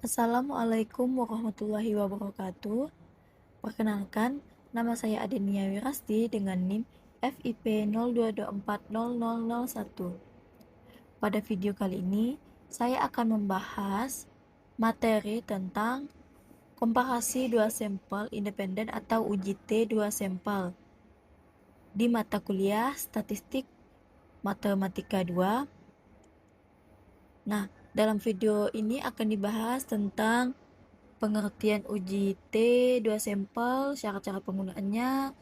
Assalamualaikum warahmatullahi wabarakatuh. Perkenalkan, nama saya Adenia Wirasti dengan NIM FIP 02240001. Pada video kali ini, saya akan membahas materi tentang komparasi dua sampel independen atau uji T dua sampel di mata kuliah Statistik Matematika 2. Nah, dalam video ini akan dibahas tentang pengertian uji T dua sampel, syarat-syarat penggunaannya,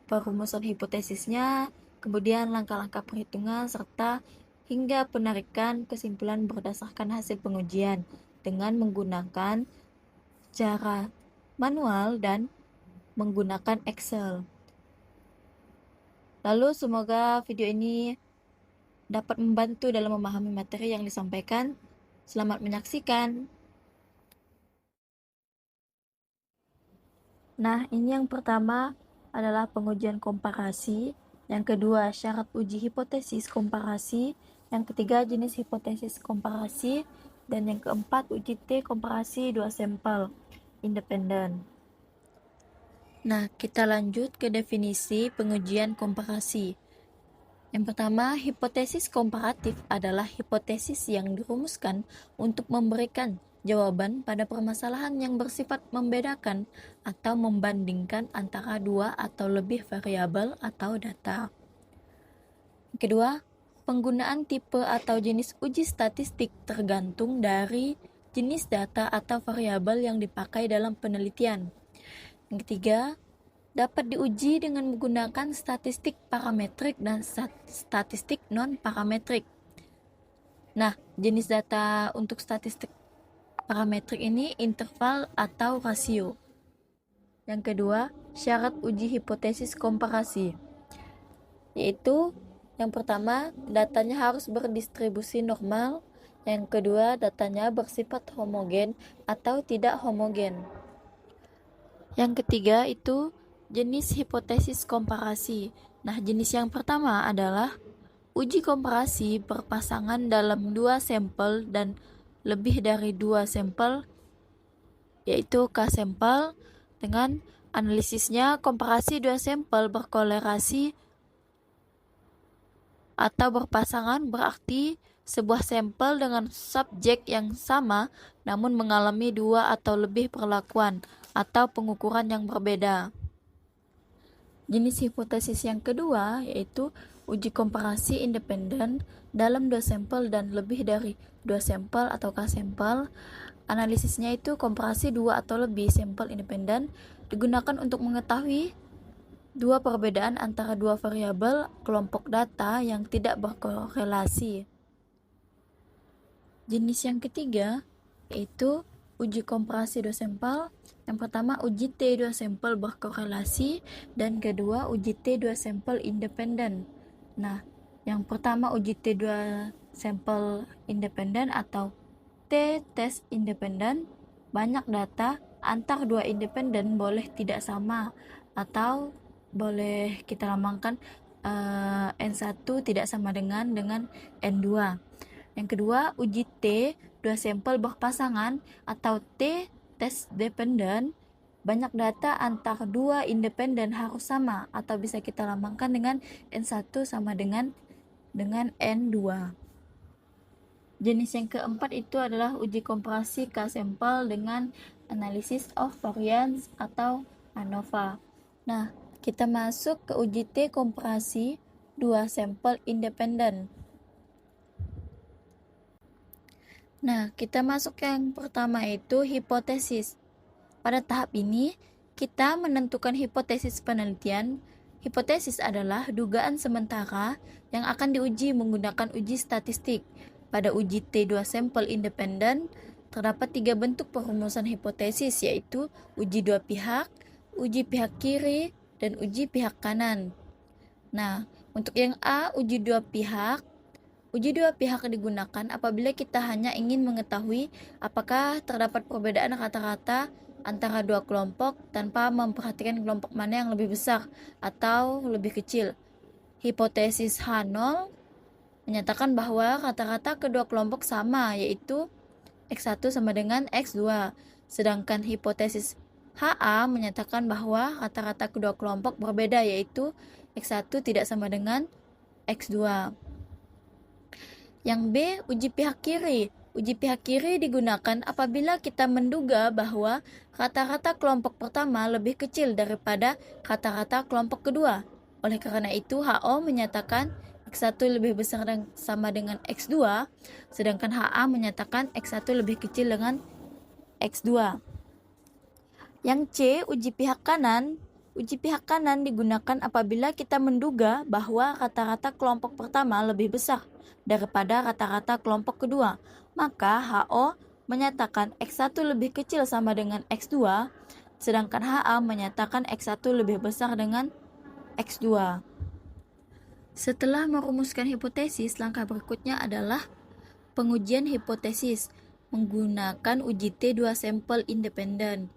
perumusan hipotesisnya, kemudian langkah-langkah perhitungan, serta hingga penarikan kesimpulan berdasarkan hasil pengujian dengan menggunakan cara manual dan menggunakan Excel. Lalu semoga video ini dapat membantu dalam memahami materi yang disampaikan. Selamat menyaksikan. Nah, ini yang pertama adalah pengujian komparasi, yang kedua syarat uji hipotesis komparasi, yang ketiga jenis hipotesis komparasi, dan yang keempat uji T komparasi dua sampel independen. Nah, kita lanjut ke definisi pengujian komparasi. Yang pertama, hipotesis komparatif adalah hipotesis yang dirumuskan untuk memberikan jawaban pada permasalahan yang bersifat membedakan atau membandingkan antara dua atau lebih variabel atau data. Kedua, penggunaan tipe atau jenis uji statistik tergantung dari jenis data atau variabel yang dipakai dalam penelitian. Yang ketiga, dapat diuji dengan menggunakan statistik parametrik dan statistik non-parametrik. Nah, jenis data untuk statistik parametrik ini interval atau rasio. Yang kedua, syarat uji hipotesis komparasi, yaitu yang pertama, datanya harus berdistribusi normal. Yang kedua, datanya bersifat homogen atau tidak homogen. Yang ketiga itu jenis hipotesis komparasi. Nah, jenis yang pertama adalah uji komparasi berpasangan dalam dua sampel dan lebih dari dua sampel, yaitu K-sampel. Dengan analisisnya, komparasi dua sampel berkolerasi atau berpasangan berarti sebuah sampel dengan subjek yang sama namun mengalami dua atau lebih perlakuan atau pengukuran yang berbeda. Jenis hipotesis yang kedua yaitu uji komparasi independen dalam dua sampel dan lebih dari dua sampel atau K-sampel. Analisisnya itu komparasi dua atau lebih sampel independen digunakan untuk mengetahui dua perbedaan antara dua variabel kelompok data yang tidak berkorelasi. Jenis yang ketiga yaitu uji komparasi dua sampel. Yang pertama uji T dua sampel berkorelasi dan kedua uji T dua sampel independen. Nah, yang pertama uji T dua sampel independen atau T-test independen, banyak data antar dua independen boleh tidak sama atau boleh kita lambangkan N1 tidak sama dengan N2. Yang kedua, uji T dua sampel berpasangan atau T-test dependent, banyak data antar dua independen harus sama atau bisa kita lambangkan dengan N1 sama dengan N2. Jenis yang keempat itu adalah uji komparasi K-sampel dengan analysis of variance atau ANOVA. Nah, kita masuk ke uji T komparasi dua sampel independen. Nah, kita masuk yang pertama itu hipotesis. Pada tahap ini, kita menentukan hipotesis penelitian. Hipotesis adalah dugaan sementara yang akan diuji menggunakan uji statistik. Pada uji T2 sampel independen, terdapat tiga bentuk perumusan hipotesis, yaitu uji dua pihak, uji pihak kiri, dan uji pihak kanan. Nah, untuk yang A, uji dua pihak. Uji dua pihak digunakan apabila kita hanya ingin mengetahui apakah terdapat perbedaan rata-rata antara dua kelompok tanpa memperhatikan kelompok mana yang lebih besar atau lebih kecil. Hipotesis H0 menyatakan bahwa rata-rata kedua kelompok sama, yaitu X1 sama dengan X2. Sedangkan hipotesis HA menyatakan bahwa rata-rata kedua kelompok berbeda, yaitu X1 tidak sama dengan X2. Yang B, uji pihak kiri. Uji pihak kiri digunakan apabila kita menduga bahwa rata-rata kelompok pertama lebih kecil daripada rata-rata kelompok kedua. Oleh karena itu, HO menyatakan X1 lebih besar dan sama dengan X2, sedangkan HA menyatakan X1 lebih kecil dengan X2. Yang C, uji pihak kanan. Uji pihak kanan digunakan apabila kita menduga bahwa rata-rata kelompok pertama lebih besar daripada rata-rata kelompok kedua. Maka HO menyatakan X1 lebih kecil sama dengan X2, sedangkan HA menyatakan X1 lebih besar dengan X2. Setelah merumuskan hipotesis, langkah berikutnya adalah pengujian hipotesis menggunakan uji T2 sampel independen.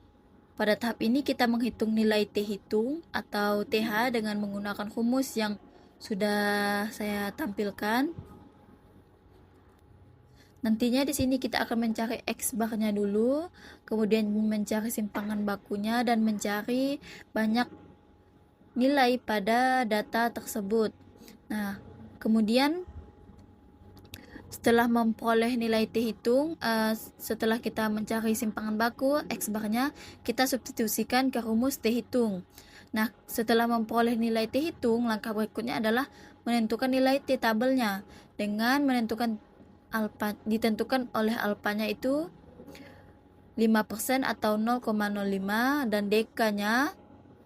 Pada tahap ini kita menghitung nilai T hitung atau TH dengan menggunakan rumus yang sudah saya tampilkan. Nantinya di sini kita akan mencari X barnya dulu, kemudian mencari simpangan bakunya dan mencari banyak nilai pada data tersebut. Nah, kemudian setelah memperoleh nilai T hitung, setelah kita mencari simpangan baku X barnya, kita substitusikan ke rumus T hitung. Nah, setelah memperoleh nilai T hitung, langkah berikutnya adalah menentukan nilai T tabelnya dengan menentukan alfa, ditentukan oleh alfanya itu 5% atau 0,05 dan dk-nya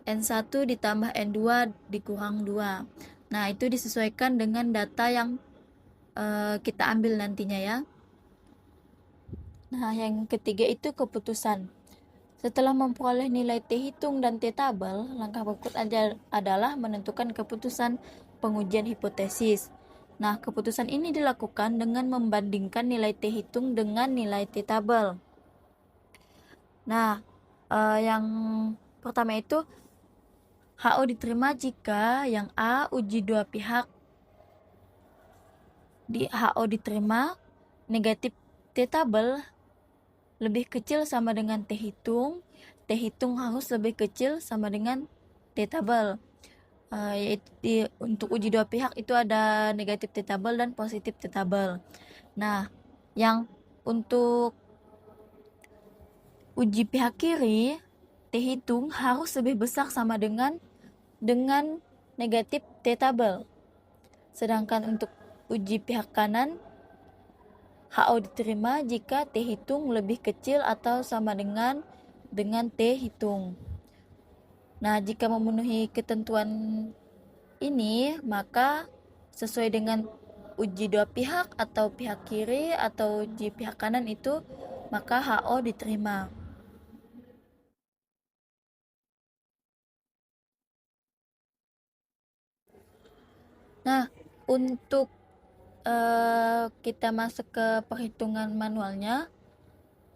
N1 ditambah N2 dikurang 2. Nah, itu disesuaikan dengan data yang kita ambil nantinya ya. Nah, yang ketiga itu keputusan. Setelah memperoleh nilai T hitung dan T tabel, langkah berikutnya adalah menentukan keputusan pengujian hipotesis. Nah, keputusan ini dilakukan dengan membandingkan nilai T hitung dengan nilai T tabel. Nah, yang pertama itu HO diterima jika yang A uji dua pihak di HO diterima, negatif T tabel lebih kecil sama dengan T hitung harus lebih kecil sama dengan T tabel. Yaitu untuk uji dua pihak itu ada negatif T tabel dan positif T tabel. Nah, yang untuk uji pihak kiri, T hitung harus lebih besar sama dengan negatif T tabel. Sedangkan untuk uji pihak kanan, HO diterima jika T hitung lebih kecil atau sama dengan T hitung. Nah, jika memenuhi ketentuan ini, maka sesuai dengan uji dua pihak atau pihak kiri atau uji pihak kanan itu, maka HO diterima. Nah, untuk kita masuk ke perhitungan manualnya.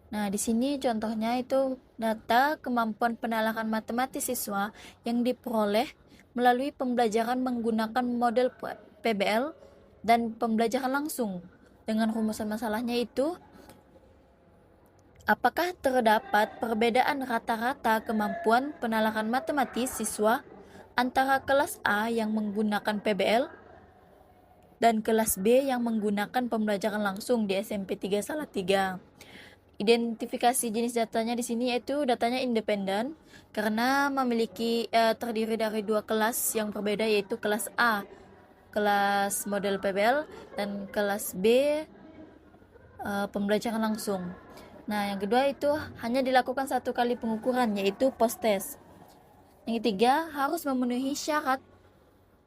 Nah, di sini contohnya itu data kemampuan penalaran matematis siswa yang diperoleh melalui pembelajaran menggunakan model PBL dan pembelajaran langsung. Dengan rumusan masalahnya itu, apakah terdapat perbedaan rata-rata kemampuan penalaran matematis siswa antara kelas A yang menggunakan PBL dan kelas B yang menggunakan pembelajaran langsung di SMP 3 Salatiga. Identifikasi jenis datanya di sini yaitu datanya independen karena memiliki terdiri dari dua kelas yang berbeda, yaitu kelas A, kelas model PBL, dan kelas B pembelajaran langsung. Nah, yang kedua itu hanya dilakukan satu kali pengukuran, yaitu post test. Yang ketiga harus memenuhi syarat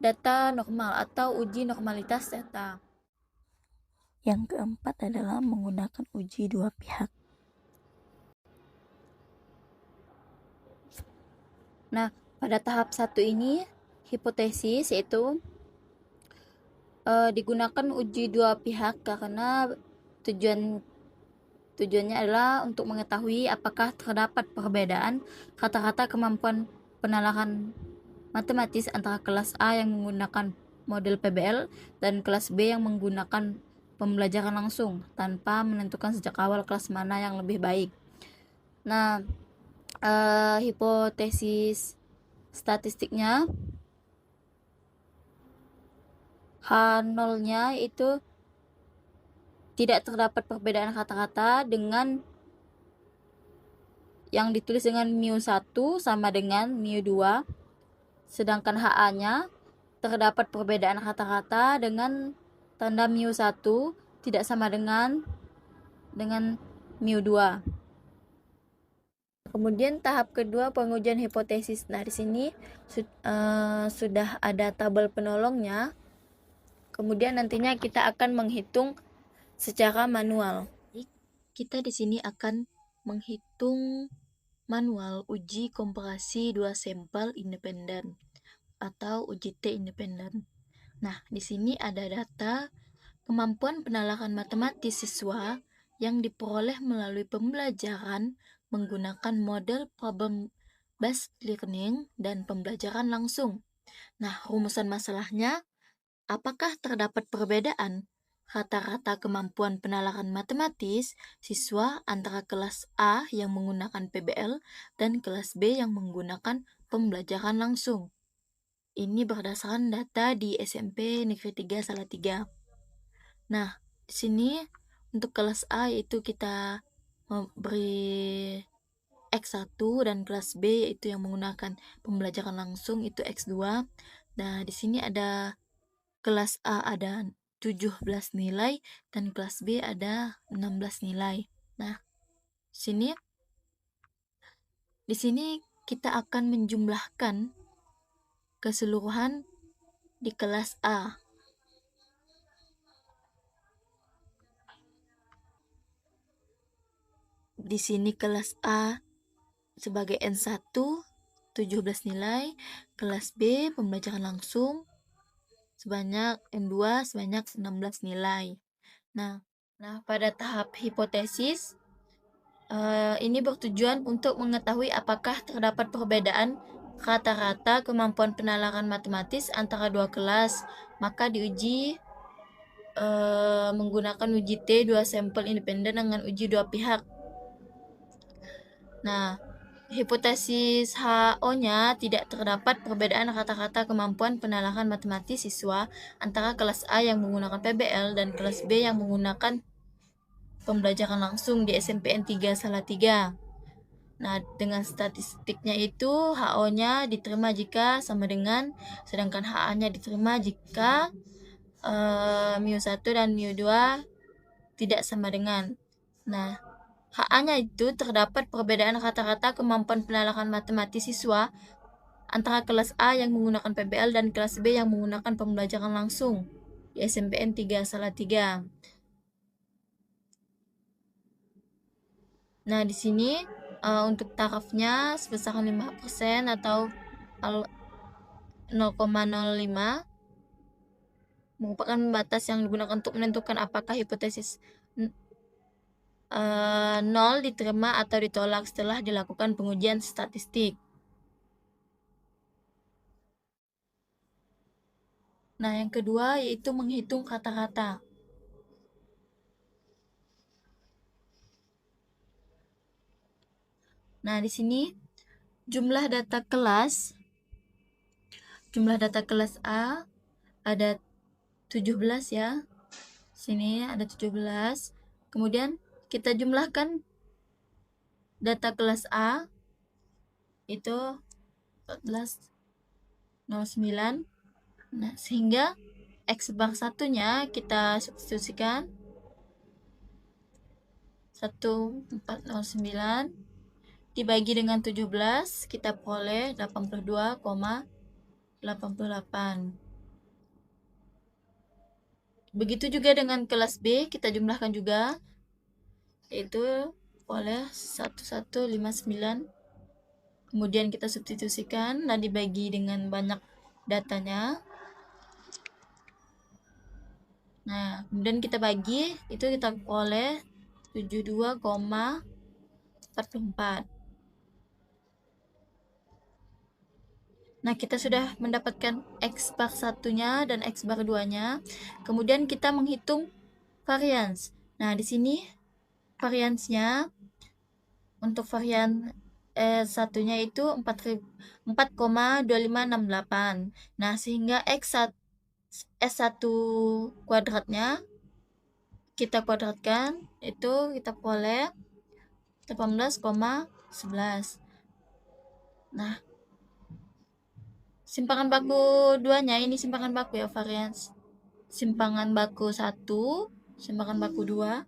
data normal atau uji normalitas data. Yang keempat adalah menggunakan uji dua pihak. Nah, pada tahap 1 ini hipotesis yaitu digunakan uji dua pihak karena tujuannya adalah untuk mengetahui apakah terdapat perbedaan rata-rata kemampuan penalaran matematis antara kelas A yang menggunakan model PBL dan kelas B yang menggunakan pembelajaran langsung tanpa menentukan sejak awal kelas mana yang lebih baik. Nah, hipotesis statistiknya H0-nya itu tidak terdapat perbedaan kata-kata dengan yang ditulis dengan mu1 sama dengan mu2, sedangkan HA-nya terdapat perbedaan kata-kata dengan tanda mu1 tidak sama dengan mu2. Kemudian tahap kedua pengujian hipotesis. Nah, di sini sudah ada tabel penolongnya. Kemudian nantinya kita akan menghitung secara manual. Kita di sini akan menghitung manual uji komparasi dua sampel independen atau uji T independen. Nah, di sini ada data kemampuan penalaran matematis siswa yang diperoleh melalui pembelajaran menggunakan model problem based learning dan pembelajaran langsung. Nah, rumusan masalahnya, apakah terdapat perbedaan rata-rata kemampuan penalaran matematis siswa antara kelas A yang menggunakan PBL dan kelas B yang menggunakan pembelajaran langsung? Ini berdasarkan data di SMP Negeri 3 Salatiga. Nah, di sini untuk kelas A yaitu kita memberi X1 dan kelas B yaitu yang menggunakan pembelajaran langsung itu X2. Nah, di sini ada kelas A ada 17 nilai dan kelas B ada 16 nilai. Nah, di sini kita akan menjumlahkan keseluruhan di kelas A. Di sini kelas A sebagai N1 17 nilai, kelas B pembelajaran langsung sebanyak N2 sebanyak 16 nilai. Nah, pada tahap hipotesis ini bertujuan untuk mengetahui apakah terdapat perbedaan rata-rata kemampuan penalaran matematis antara dua kelas. Maka diuji menggunakan uji T dua sampel independen dengan uji dua pihak. Nah, hipotesis HO-nya tidak terdapat perbedaan kata-kata kemampuan penalaran matematis siswa antara kelas A yang menggunakan PBL dan kelas B yang menggunakan pembelajaran langsung di SMPN 3 Salatiga. Nah, dengan statistiknya itu HO-nya diterima jika sama dengan, sedangkan HA-nya diterima jika mu1 dan mu2 tidak sama dengan. Nah, HA-nya itu terdapat perbedaan kata-kata kemampuan penalaran matematis siswa antara kelas A yang menggunakan PBL dan kelas B yang menggunakan pembelajaran langsung di SMPN 3 Salatiga. Nah, di sini untuk tarafnya sebesar 5% atau 0,05 merupakan batas yang digunakan untuk menentukan apakah hipotesis 0 diterima atau ditolak setelah dilakukan pengujian statistik. Nah, yang kedua yaitu menghitung kata-kata. Nah, di sini jumlah data kelas A ada 17 ya. Sini ada 17. Kemudian kita jumlahkan data kelas A itu 1409. Nah, sehingga X bar satunya kita substitusikan 1409 dibagi dengan 17 kita peroleh 82,88. Begitu juga dengan kelas B, kita jumlahkan juga, yaitu oleh 1159. Kemudian kita substitusikan dan dibagi dengan banyak datanya. Nah, kemudian kita bagi, itu kita peroleh 72,44. Nah, kita sudah mendapatkan X bar satunya dan X bar 2-nya. Kemudian kita menghitung varians. Nah, di sini variansnya untuk varian satunya itu 4,2568. Nah, sehingga S1 kuadratnya kita kuadratkan, itu kita peroleh 18,11. Nah, simpangan baku 2-nya ini simpangan baku ya, varians. Simpangan baku 1, simpangan baku 2.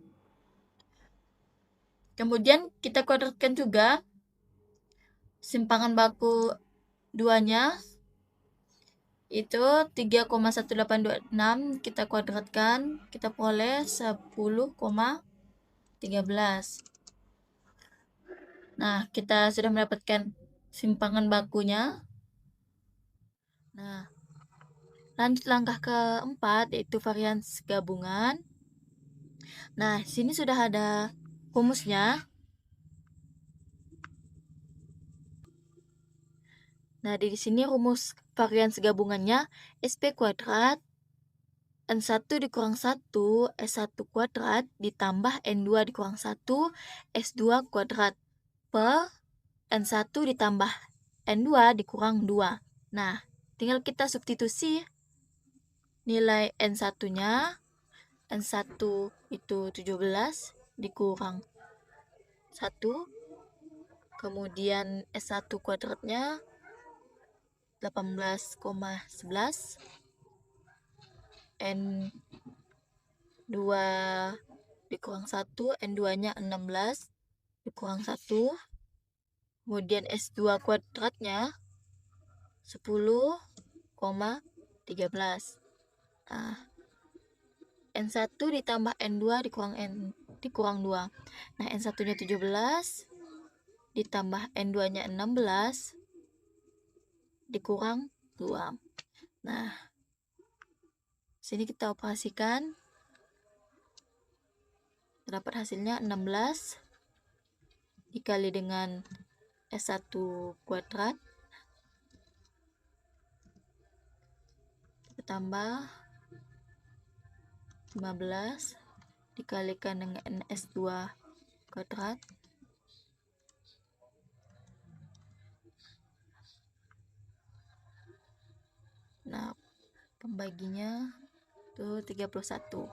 Kemudian kita kuadratkan juga simpangan baku 2-nya itu 3,1826, kita kuadratkan, kita peroleh 10,13. Nah, kita sudah mendapatkan simpangan bakunya. Nah, lanjut langkah keempat, yaitu varians gabungan. Nah, sini sudah ada rumusnya. Nah, di sini rumus varians gabungannya SP kuadrat N1 dikurang 1 S1 kuadrat ditambah N2 dikurang 1 S2 kuadrat per N1 ditambah N2 dikurang 2. Nah, tinggal kita substitusi nilai N1-nya. N1 itu 17 dikurang 1. Kemudian S1 kuadratnya 18,11. N2 dikurang 1, N2-nya 16 dikurang 1. Kemudian S2 kuadratnya 10,13. Nah, N1 ditambah N2 dikurang 2. Nah, N1-nya 17 ditambah N2-nya 16 dikurang 2. Nah, sini kita operasikan, dapat hasilnya 16 dikali dengan S1 kuadrat ditambah 15 dikalikan dengan S2 kuadrat nah, pembaginya itu 31.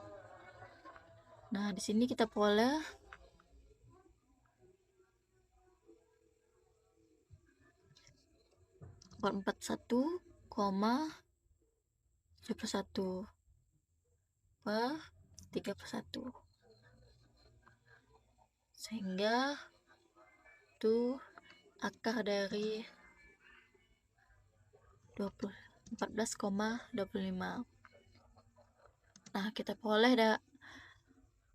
Nah, di sini kita peroleh 441,71 per 31. Sehingga itu akar dari 14,25. Nah, kita peroleh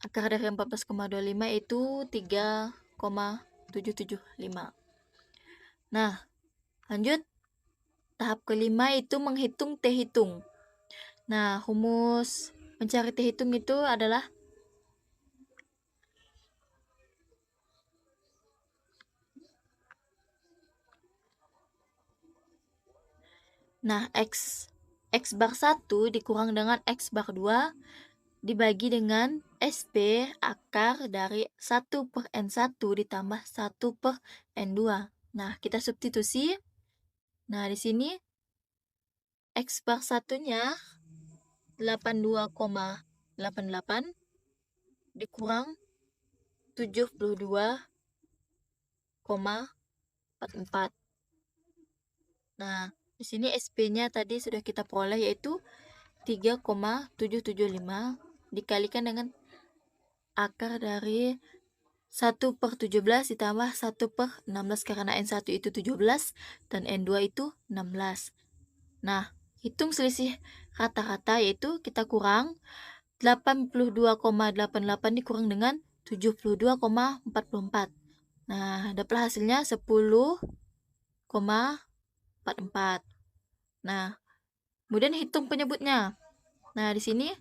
akar dari 14,25 itu 3,775. Nah, lanjut tahap kelima itu menghitung T hitung. Nah, rumus mencari T hitung itu adalah X bar 1 dikurang dengan X bar 2 dibagi dengan SP akar dari 1 per N1 ditambah 1 per N2. Nah, kita substitusi. Nah, di sini X bar 1-nya 82,88 dikurang 72,44. Nah, di sini SP-nya tadi sudah kita peroleh yaitu 3,775 dikalikan dengan akar dari 1 per 17 ditambah 1 per 16 karena N1 itu 17 dan N2 itu 16. Nah, hitung selisih rata-rata yaitu kita kurang 82,88 dikurang dengan 72,44. Nah, dapat hasilnya 10,44. Nah, kemudian hitung penyebutnya. Nah, di sini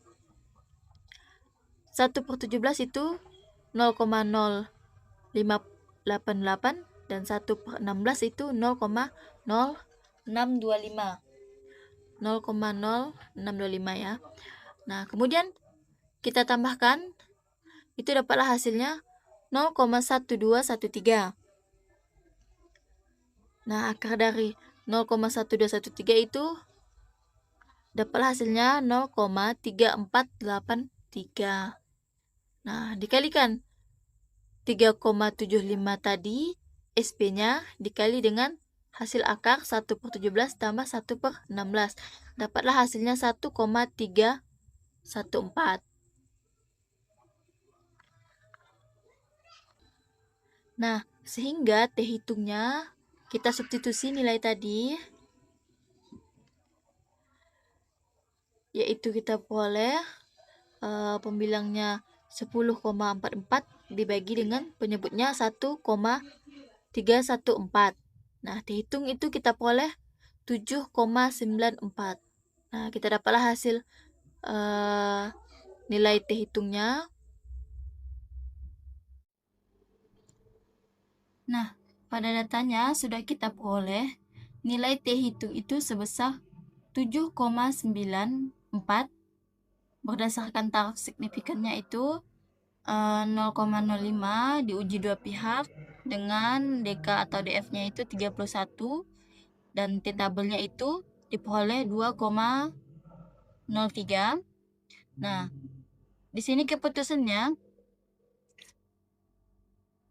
1 per 17 itu 0,0588 dan 1 per 16 itu 0,0625. 0,0625 ya. Nah, kemudian kita tambahkan, itu dapatlah hasilnya 0,1213. Nah, akar dari 0,1213 itu dapatlah hasilnya 0,3483. Nah, dikalikan 3,75 tadi, SP-nya dikali dengan hasil akar 1/17 tambah 1/16. Dapatlah hasilnya 1,314. Nah, sehingga T hitungnya kita substitusi nilai tadi, yaitu kita peroleh pembilangnya 10,44 dibagi dengan penyebutnya 1,314. Nah, dihitung itu kita peroleh 7,94. Nah, kita dapatlah hasil nilai T hitungnya. Nah, pada datanya sudah kita peroleh nilai T hitung itu sebesar 7,94 berdasarkan taraf signifikannya itu 0,05 diuji dua pihak dengan DK atau DF-nya itu 31 dan T tabelnya itu diperoleh 2,03. Nah, di sini keputusannya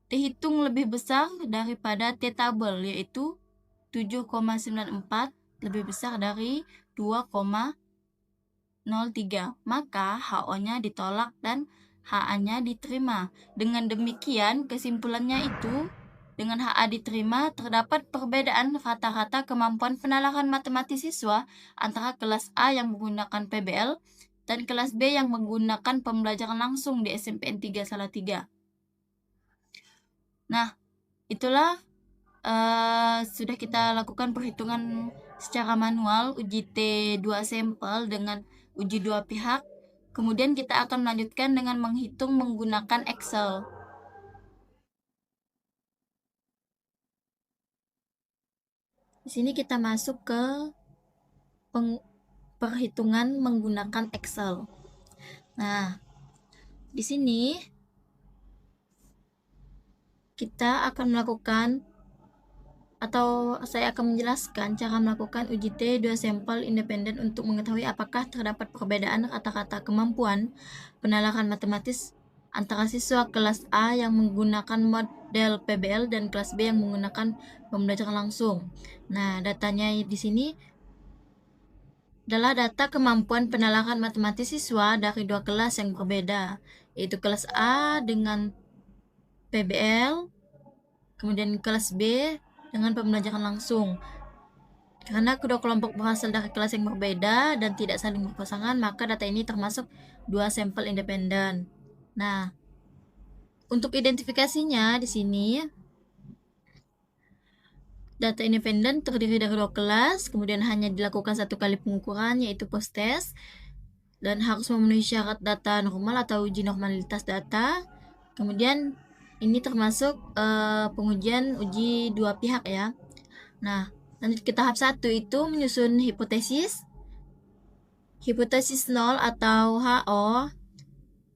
dihitung lebih besar daripada T tabel, yaitu 7,94 lebih besar dari 2,03. Maka HO-nya ditolak dan HA-nya diterima. Dengan demikian, kesimpulannya itu, dengan HA diterima, terdapat perbedaan rata-rata kemampuan penalaran matematis siswa antara kelas A yang menggunakan PBL dan kelas B yang menggunakan pembelajaran langsung di SMPN 3 Salatiga. Nah, itulah sudah kita lakukan perhitungan secara manual uji T2 sampel dengan uji dua pihak. Kemudian kita akan melanjutkan dengan menghitung menggunakan Excel. Di sini kita masuk ke perhitungan menggunakan Excel. Nah, di sini kita akan melakukan atau saya akan menjelaskan cara melakukan uji T2 sampel independen untuk mengetahui apakah terdapat perbedaan rata-rata kemampuan penalaran matematis antara siswa kelas A yang menggunakan model PBL dan kelas B yang menggunakan pembelajaran langsung. Nah, datanya di sini adalah data kemampuan penalaran matematis siswa dari dua kelas yang berbeda, yaitu kelas A dengan PBL, kemudian kelas B dengan pembelajaran langsung. Karena kedua kelompok berasal dari kelas yang berbeda dan tidak saling berpasangan, maka data ini termasuk dua sampel independen. Nah, untuk identifikasinya di sini data independen terdiri dari dua kelas, kemudian hanya dilakukan satu kali pengukuran yaitu post test dan harus memenuhi syarat data normal atau uji normalitas data. Kemudian ini termasuk pengujian uji dua pihak ya. Nah, lanjut ke tahap 1 itu menyusun hipotesis. Hipotesis 0 atau HO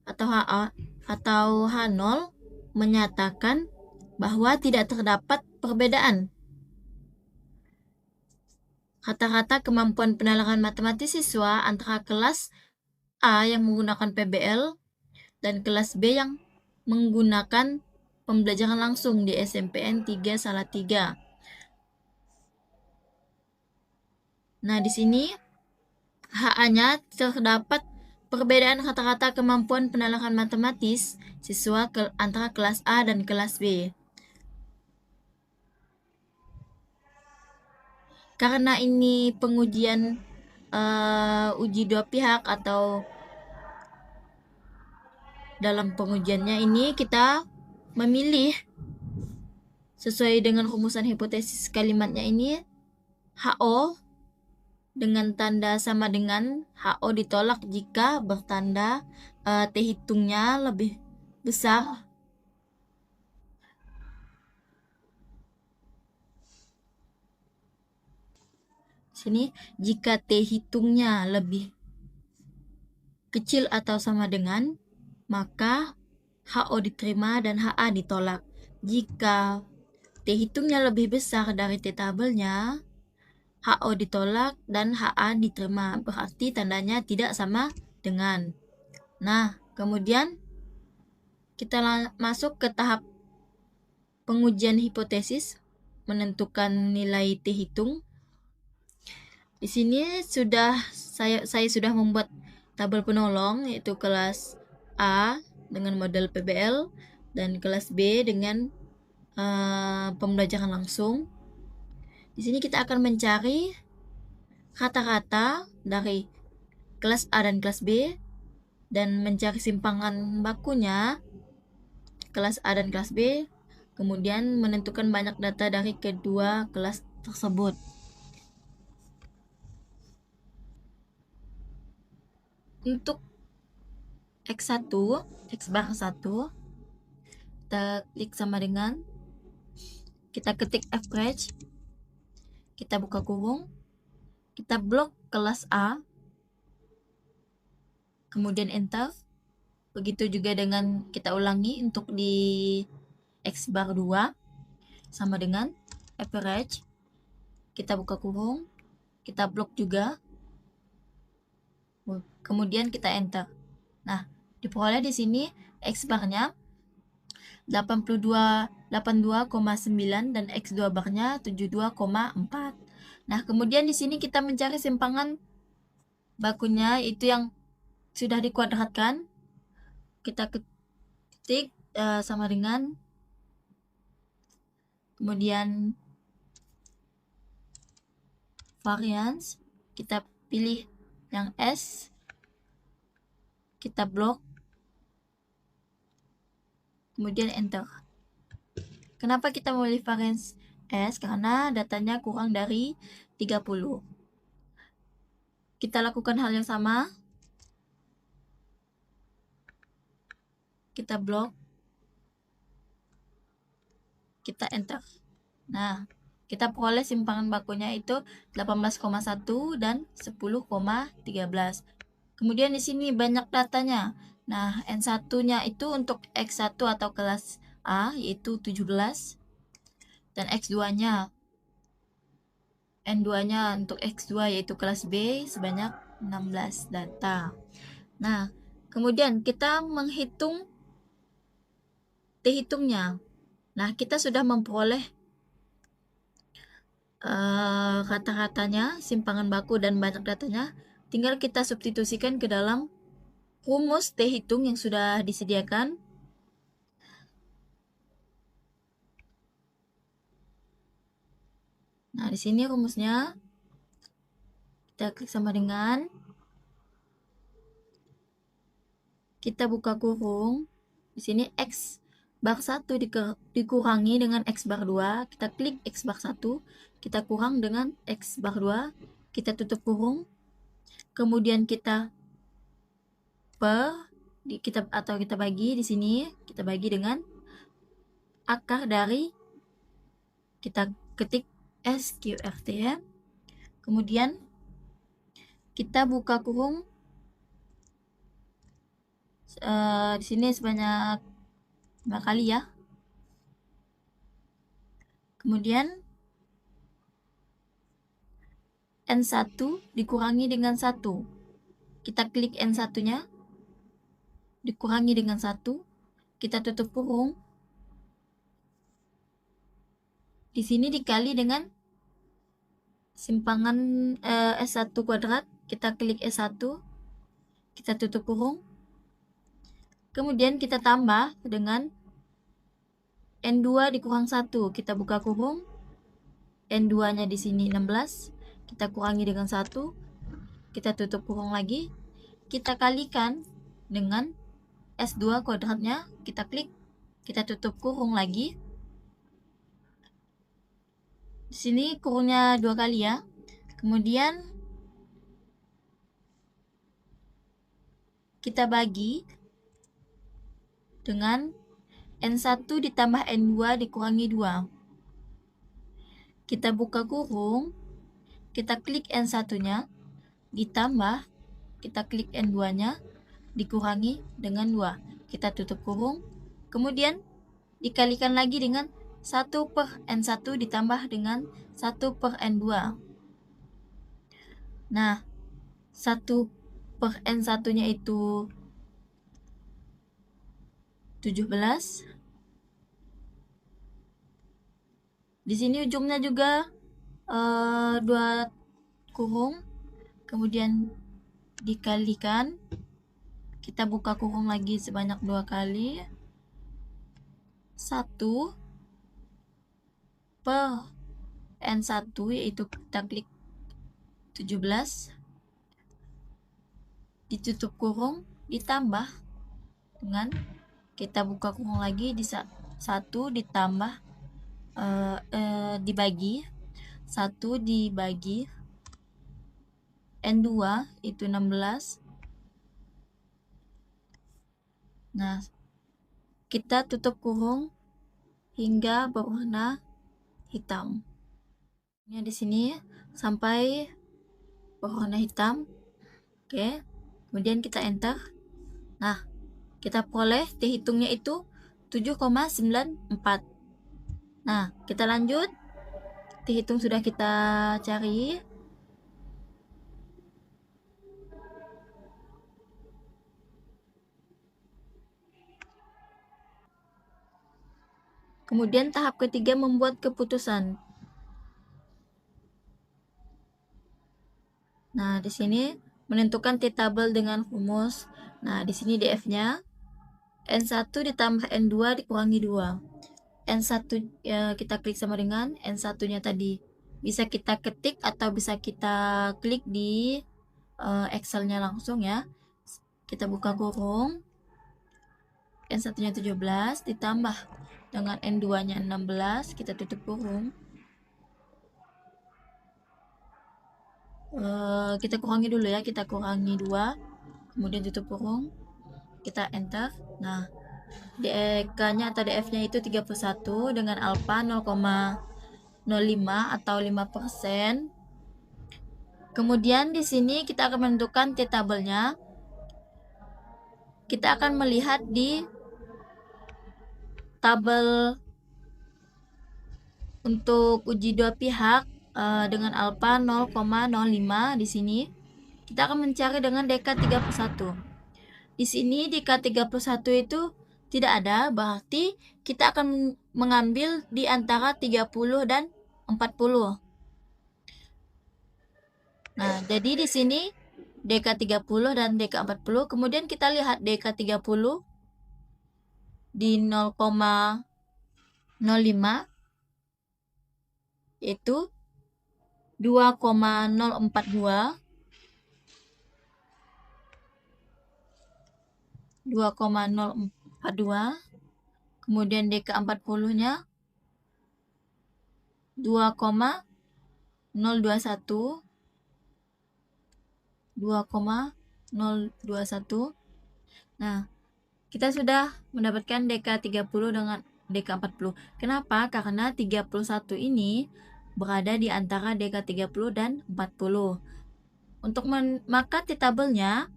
atau HA atau H0 menyatakan bahwa tidak terdapat perbedaan rata-rata kemampuan penalaran matematis siswa antara kelas A yang menggunakan PBL dan kelas B yang menggunakan pembelajaran langsung di SMPN 3 Salatiga. Nah, di sini HA-nya terdapat perbedaan rata-rata kemampuan penalaran matematis siswa antara kelas A dan kelas B. Karena ini pengujian uji dua pihak atau dalam pengujiannya ini kita memilih sesuai dengan rumusan hipotesis kalimatnya ini HO dengan tanda sama dengan HO ditolak jika bertanda T hitungnya lebih besar sini jika T hitungnya lebih kecil atau sama dengan, maka HO diterima dan HA ditolak. Jika T hitungnya lebih besar dari T tabelnya, HO ditolak dan HA diterima. Berarti tandanya tidak sama dengan. Nah, kemudian kita masuk ke tahap pengujian hipotesis, menentukan nilai T hitung. Di sini saya sudah membuat tabel penolong, yaitu kelas A dengan model PBL dan kelas B dengan pembelajaran langsung. Di sini kita akan mencari kata-kata dari kelas A dan kelas B dan mencari simpangan bakunya kelas A dan kelas B, kemudian menentukan banyak data dari kedua kelas tersebut. Untuk X1, X bar 1, kita klik sama dengan, kita ketik average, kita buka kurung, kita blok kelas A, kemudian enter. Begitu juga dengan kita ulangi untuk di X bar 2, sama dengan average, kita buka kurung, kita blok juga, kemudian kita enter. Nah, diperoleh di sini X barnya 82,9 dan X2 barnya 72,4. Nah, kemudian di sini kita mencari simpangan bakunya, itu yang sudah dikuadratkan. Kita ketik sama dengan, kemudian variance, kita pilih yang S, kita blok, kemudian enter. Kenapa kita memilih variance S? Karena datanya kurang dari 30. Kita lakukan hal yang sama. Kita blok, kita enter. Nah, kita peroleh simpangan bakunya itu 18,1 dan 10,13. Kemudian di sini banyak datanya. Nah, N1-nya itu untuk X1 atau kelas A yaitu 17 dan X2-nya N2-nya untuk X2 yaitu kelas B sebanyak 16 data. Nah, kemudian kita menghitung T hitungnya. Nah, kita sudah memperoleh kata-katanya, simpangan baku dan banyak datanya. Tinggal kita substitusikan ke dalam rumus T hitung yang sudah disediakan. Nah, di sini rumusnya. Kita klik sama dengan, kita buka kurung. Di sini X bar 1 dikurangi dengan X bar 2, kita klik X bar 1, kita kurang dengan X bar 2, kita tutup kurung, kemudian kita kita bagi di sini, kita bagi dengan akar dari, kita ketik SQRT ya. Kemudian kita buka kurung di sini sebanyak 5 kali ya. Kemudian N1 dikurangi dengan 1. Kita klik N1-nya, dikurangi dengan 1, kita tutup kurung. Di sini dikali dengan simpangan S1 kuadrat, kita klik S1, kita tutup kurung. Kemudian kita tambah dengan N2 dikurang 1, kita buka kurung. N2-nya di sini 16, kita kurangi dengan 1, kita tutup kurung lagi, kita kalikan dengan S2 kuadratnya, kita klik, kita tutup kurung lagi. Di sini kurungnya 2 kali ya. Kemudian kita bagi dengan N1 ditambah N2 dikurangi 2. Kita buka kurung, kita klik N1-nya, ditambah, kita klik N2-nya, dikurangi dengan 2. Kita tutup kurung, kemudian dikalikan lagi dengan 1 per N1 ditambah dengan 1 per N2. Nah, 1 per N1-nya itu 17. Di sini ujungnya juga 2 kurung, kemudian dikalikan. Kita buka kurung lagi sebanyak 2 kali. 1 per N1, yaitu kita klik 17, ditutup kurung, ditambah dengan kita buka kurung lagi di 1 ditambah dibagi 1 dibagi N2 itu 16. Nah, kita tutup kurung hingga berwarna hitam. Ini di sini sampai berwarna hitam. Oke. Kemudian kita enter. Nah, kita peroleh T hitungnya itu 7,94. Nah, kita lanjut. T hitung sudah kita cari. Kemudian tahap ketiga membuat keputusan. Nah, di sini menentukan T-tabel dengan rumus. Nah, di sini DF-nya N1 ditambah N2 dikurangi 2. N1 kita klik sama dengan N1-nya tadi. Bisa kita ketik atau bisa kita klik di Excel-nya langsung ya. Kita buka kurung. N1-nya 17 ditambah dengan N2-nya 16, kita tutup kurung. Kita kurangi dulu ya, kita kurangi 2, kemudian tutup kurung, kita enter. Nah, DK-nya atau DF-nya itu 31 dengan alfa 0,05 atau 5%. Kemudian di sini kita akan menentukan T-tabelnya. Kita akan melihat di tabel untuk uji dua pihak dengan alfa 0,05 di sini. Kita akan mencari dengan DK31. Di sini DK31 itu tidak ada, berarti kita akan mengambil di antara 30 dan 40. Nah, jadi di sini DK30 dan DK40, kemudian kita lihat DK30 di 0,05 yaitu 2,042, 2,042. Kemudian DK40-nya 2,021, 2,021. Nah, kita sudah mendapatkan DK30 dengan DK40. Kenapa? Karena 31 ini berada di antara DK30 dan 40. Untuk maka T-tabelnya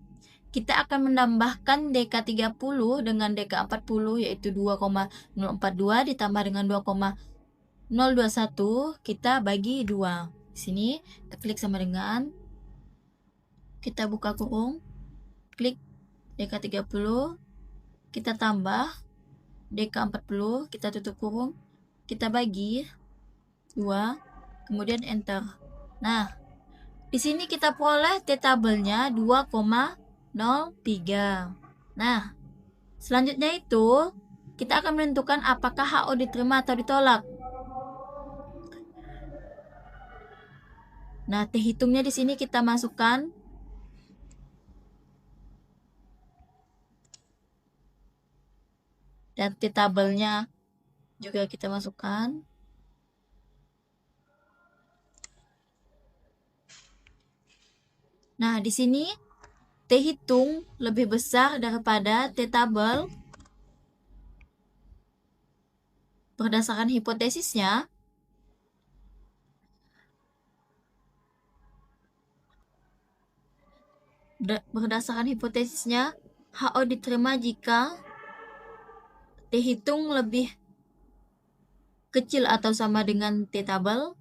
kita akan menambahkan DK30 dengan DK40 yaitu 2,042 ditambah dengan 2,021, kita bagi 2. Di sini kita klik sama dengan, kita buka kurung, klik DK30, kita tambah DK40, kita tutup kurung, kita bagi 2, kemudian enter. Nah, di sini kita peroleh T-tabelnya 2,03. Nah, selanjutnya itu kita akan menentukan apakah HO diterima atau ditolak. Nah, T hitungnya di sini kita masukkan. Dan T-tabelnya juga kita masukkan. Nah, di sini T hitung lebih besar daripada T-tabel berdasarkan hipotesisnya. Berdasarkan hipotesisnya, HO diterima jika T hitung lebih kecil atau sama dengan T tabel,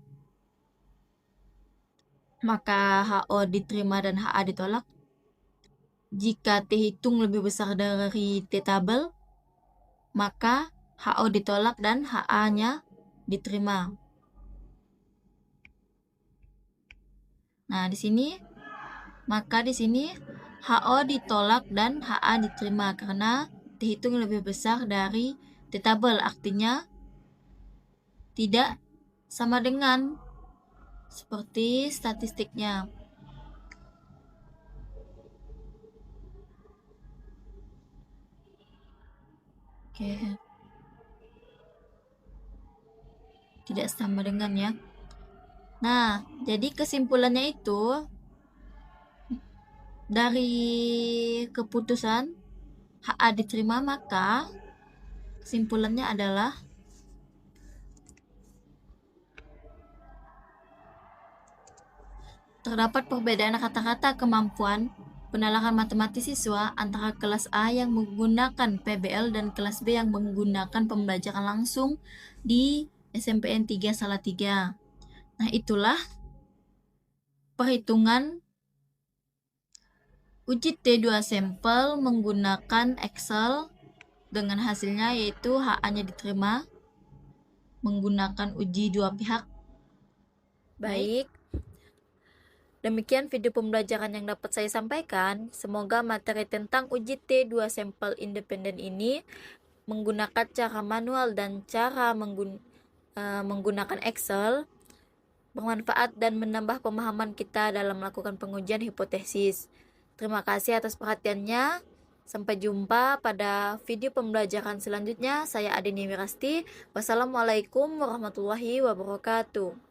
maka HO diterima dan HA ditolak. Jika T hitung lebih besar dari T tabel, maka HO ditolak dan HA-nya diterima. Nah, di sini HO ditolak dan HA diterima karena T hitung lebih besar dari T tabel, artinya tidak sama dengan seperti statistiknya. Oke. Tidak sama dengan ya. Nah, jadi kesimpulannya itu dari keputusan HA diterima, maka kesimpulannya adalah terdapat perbedaan kata-kata kemampuan penalaran matematis siswa antara kelas A yang menggunakan PBL dan kelas B yang menggunakan pembelajaran langsung di SMPN 3 Salatiga. Nah, itulah perhitungan uji T2 sampel menggunakan Excel dengan hasilnya yaitu HA-nya diterima menggunakan uji dua pihak. Baik. Demikian video pembelajaran yang dapat saya sampaikan. Semoga materi tentang uji T2 sampel independen ini menggunakan cara manual dan cara menggunakan Excel bermanfaat dan menambah pemahaman kita dalam melakukan pengujian hipotesis. Terima kasih atas perhatiannya. Sampai jumpa pada video pembelajaran selanjutnya. Saya Adini Wirasti. Wassalamualaikum warahmatullahi wabarakatuh.